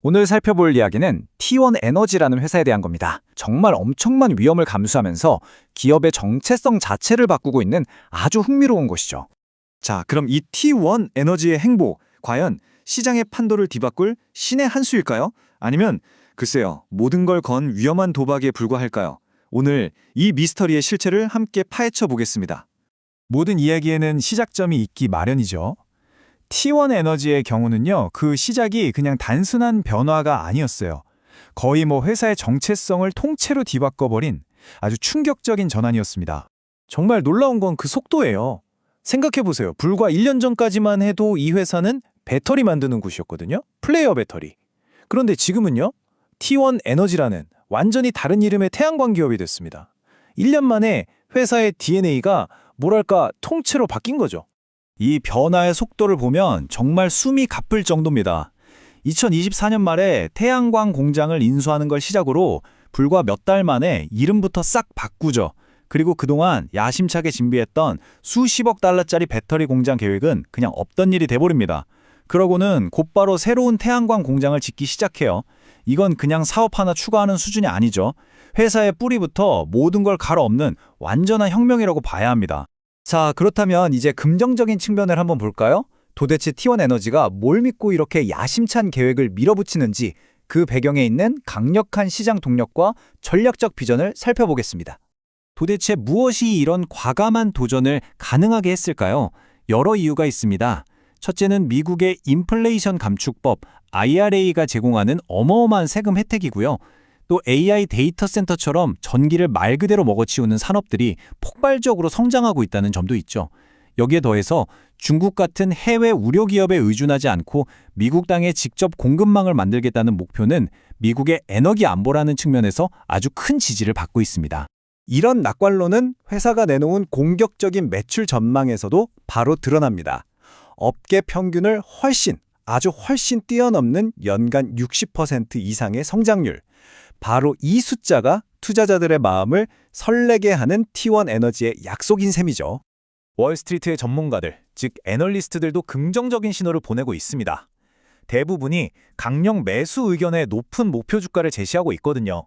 오늘 살펴볼 이야기는 T1 에너지라는 회사에 대한 겁니다. 정말 엄청난 위험을 감수하면서 기업의 정체성 자체를 바꾸고 있는 아주 흥미로운 곳이죠. 자, 그럼 이 T1 에너지의 행보, 과연 시장의 판도를 뒤바꿀 신의 한 수일까요? 아니면 글쎄요, 모든 걸 건 위험한 도박에 불과할까요? 오늘 이 미스터리의 실체를 함께 파헤쳐 보겠습니다. 모든 이야기에는 시작점이 있기 마련이죠. T1 에너지의 경우는요, 그 시작이 그냥 단순한 변화가 아니었어요. 거의 회사의 정체성을 통째로 뒤바꿔버린 아주 충격적인 전환이었습니다. 정말 놀라운 건 그 속도예요. 생각해보세요. 불과 1년 전까지만 해도 이 회사는 배터리 만드는 곳이었거든요. 플레이어 배터리. 그런데 지금은요, T1 에너지라는 완전히 다른 이름의 태양광 기업이 됐습니다. 1년 만에 회사의 DNA가 뭐랄까 통째로 바뀐 거죠. 이 변화의 속도를 보면 정말 숨이 가쁠 정도입니다. 2024년 말에 태양광 공장을 인수하는 걸 시작으로 불과 몇 달 만에 이름부터 싹 바꾸죠. 그리고 그동안 야심차게 준비했던 수십억 달러짜리 배터리 공장 계획은 그냥 없던 일이 돼버립니다. 그러고는 곧바로 새로운 태양광 공장을 짓기 시작해요. 이건 그냥 사업 하나 추가하는 수준이 아니죠. 회사의 뿌리부터 모든 걸 갈아엎는 완전한 혁명이라고 봐야 합니다. 자, 그렇다면 이제 긍정적인 측면을 한번 볼까요? 도대체 T1 에너지가 뭘 믿고 이렇게 야심찬 계획을 밀어붙이는지 그 배경에 있는 강력한 시장 동력과 전략적 비전을 살펴보겠습니다. 도대체 무엇이 이런 과감한 도전을 가능하게 했을까요? 여러 이유가 있습니다. 첫째는 미국의 인플레이션 감축법 IRA가 제공하는 어마어마한 세금 혜택이고요. 또 AI 데이터 센터처럼 전기를 말 그대로 먹어치우는 산업들이 폭발적으로 성장하고 있다는 점도 있죠. 여기에 더해서 중국 같은 해외 우려 기업에 의존하지 않고 미국 땅에 직접 공급망을 만들겠다는 목표는 미국의 에너지 안보라는 측면에서 아주 큰 지지를 받고 있습니다. 이런 낙관론은 회사가 내놓은 공격적인 매출 전망에서도 바로 드러납니다. 업계 평균을 아주 훨씬 뛰어넘는 연간 60% 이상의 성장률. 바로 이 숫자가 투자자들의 마음을 설레게 하는 T1 에너지의 약속인 셈이죠. 월스트리트의 전문가들, 즉 애널리스트들도 긍정적인 신호를 보내고 있습니다. 대부분이 강력 매수 의견의 높은 목표 주가를 제시하고 있거든요.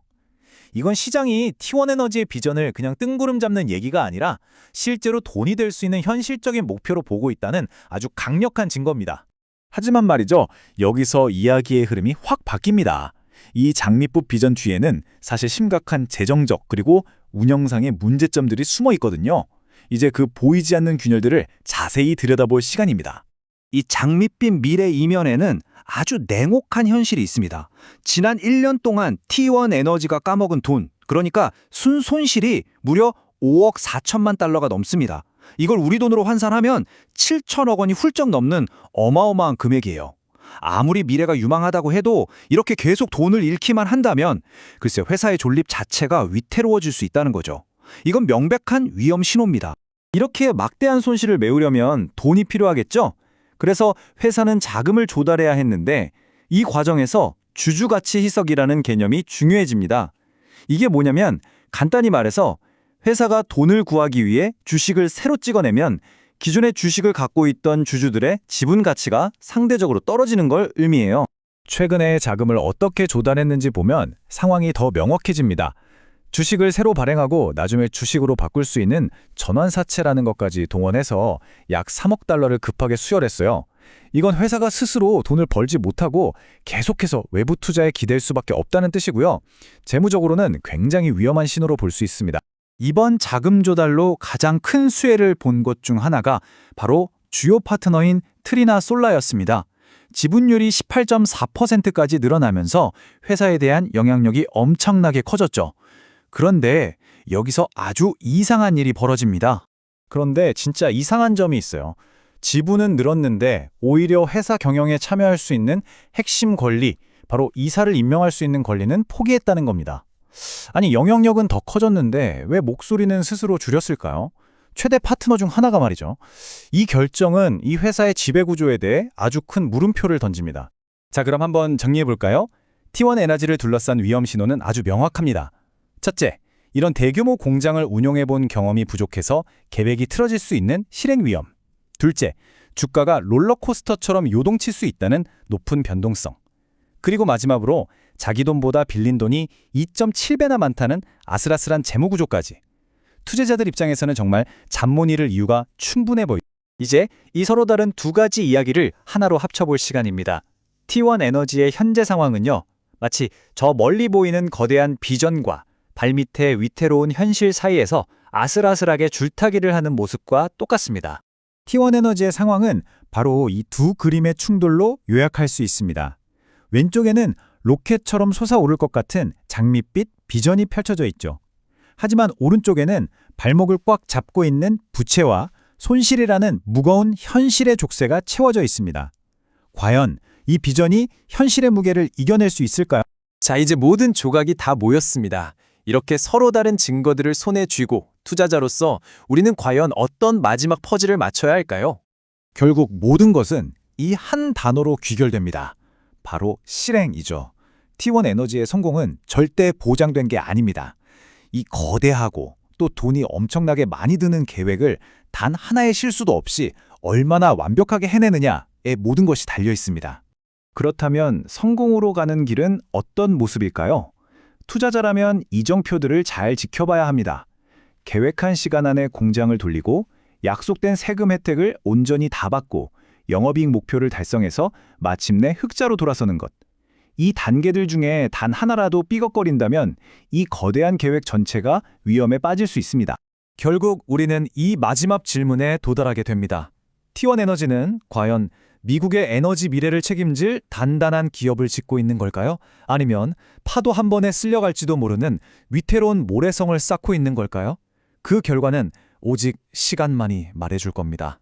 이건 시장이 T1 에너지의 비전을 그냥 뜬구름 잡는 얘기가 아니라 실제로 돈이 될 수 있는 현실적인 목표로 보고 있다는 아주 강력한 증거입니다. 하지만 말이죠, 여기서 이야기의 흐름이 확 바뀝니다. 이 장밋빛 비전 뒤에는 사실 심각한 재정적 그리고 운영상의 문제점들이 숨어 있거든요. 이제 그 보이지 않는 균열들을 자세히 들여다볼 시간입니다. 이 장밋빛 미래 이면에는 아주 냉혹한 현실이 있습니다. 지난 1년 동안 T1 에너지가 까먹은 돈, 그러니까 순손실이 무려 5억 4천만 달러가 넘습니다. 이걸 우리 돈으로 환산하면 7천억 원이 훌쩍 넘는 어마어마한 금액이에요. 아무리 미래가 유망하다고 해도 이렇게 계속 돈을 잃기만 한다면 글쎄 회사의 존립 자체가 위태로워질 수 있다는 거죠. 이건 명백한 위험 신호입니다. 이렇게 막대한 손실을 메우려면 돈이 필요하겠죠? 그래서 회사는 자금을 조달해야 했는데 이 과정에서 주주가치 희석이라는 개념이 중요해집니다. 이게 뭐냐면 간단히 말해서 회사가 돈을 구하기 위해 주식을 새로 찍어내면 기존의 주식을 갖고 있던 주주들의 지분 가치가 상대적으로 떨어지는 걸 의미해요. 최근에 자금을 어떻게 조달했는지 보면 상황이 더 명확해집니다. 주식을 새로 발행하고 나중에 주식으로 바꿀 수 있는 전환사채라는 것까지 동원해서 약 3억 달러를 급하게 수혈했어요. 이건 회사가 스스로 돈을 벌지 못하고 계속해서 외부 투자에 기댈 수밖에 없다는 뜻이고요. 재무적으로는 굉장히 위험한 신호로 볼 수 있습니다. 이번 자금 조달로 가장 큰 수혜를 본 것 중 하나가 바로 주요 파트너인 트리나 솔라였습니다. 지분율이 18.4%까지 늘어나면서 회사에 대한 영향력이 엄청나게 커졌죠. 그런데 여기서 아주 이상한 일이 벌어집니다. 그런데 진짜 이상한 점이 있어요. 지분은 늘었는데 오히려 회사 경영에 참여할 수 있는 핵심 권리, 바로 이사를 임명할 수 있는 권리는 포기했다는 겁니다. 아니, 영향력은 더 커졌는데 왜 목소리는 스스로 줄였을까요? 최대 파트너 중 하나가 말이죠. 이 결정은 이 회사의 지배구조에 대해 아주 큰 물음표를 던집니다. 자, 그럼 한번 정리해볼까요? T1 에너지를 둘러싼 위험 신호는 아주 명확합니다. 첫째, 이런 대규모 공장을 운용해본 경험이 부족해서 계획이 틀어질 수 있는 실행 위험. 둘째, 주가가 롤러코스터처럼 요동칠 수 있다는 높은 변동성. 그리고 마지막으로 자기 돈보다 빌린 돈이 2.7배나 많다는 아슬아슬한 재무 구조까지. 투자자들 입장에서는 정말 잠못 이룰 이유가 충분해 보입니다. 이제 이 서로 다른 두 가지 이야기를 하나로 합쳐볼 시간입니다. T1 에너지의 현재 상황은요, 마치 저 멀리 보이는 거대한 비전과 발밑에 위태로운 현실 사이에서 아슬아슬하게 줄타기를 하는 모습과 똑같습니다. T1 에너지의 상황은 바로 이 두 그림의 충돌로 요약할 수 있습니다. 왼쪽에는 로켓처럼 솟아오를 것 같은 장밋빛 비전이 펼쳐져 있죠. 하지만 오른쪽에는 발목을 꽉 잡고 있는 부채와 손실이라는 무거운 현실의 족쇄가 채워져 있습니다. 과연 이 비전이 현실의 무게를 이겨낼 수 있을까요? 자, 이제 모든 조각이 다 모였습니다. 이렇게 서로 다른 증거들을 손에 쥐고 투자자로서 우리는 과연 어떤 마지막 퍼즐을 맞춰야 할까요? 결국 모든 것은 이 한 단어로 귀결됩니다. 바로 실행이죠. T1 에너지의 성공은 절대 보장된 게 아닙니다. 이 거대하고 또 돈이 엄청나게 많이 드는 계획을 단 하나의 실수도 없이 얼마나 완벽하게 해내느냐에 모든 것이 달려 있습니다. 그렇다면 성공으로 가는 길은 어떤 모습일까요? 투자자라면 이정표들을 잘 지켜봐야 합니다. 계획한 시간 안에 공장을 돌리고 약속된 세금 혜택을 온전히 다 받고 영업이익 목표를 달성해서 마침내 흑자로 돌아서는 것. 이 단계들 중에 단 하나라도 삐걱거린다면 이 거대한 계획 전체가 위험에 빠질 수 있습니다. 결국 우리는 이 마지막 질문에 도달하게 됩니다. T1 에너지는 과연 미국의 에너지 미래를 책임질 단단한 기업을 짓고 있는 걸까요? 아니면 파도 한 번에 쓸려갈지도 모르는 위태로운 모래성을 쌓고 있는 걸까요? 그 결과는 오직 시간만이 말해줄 겁니다.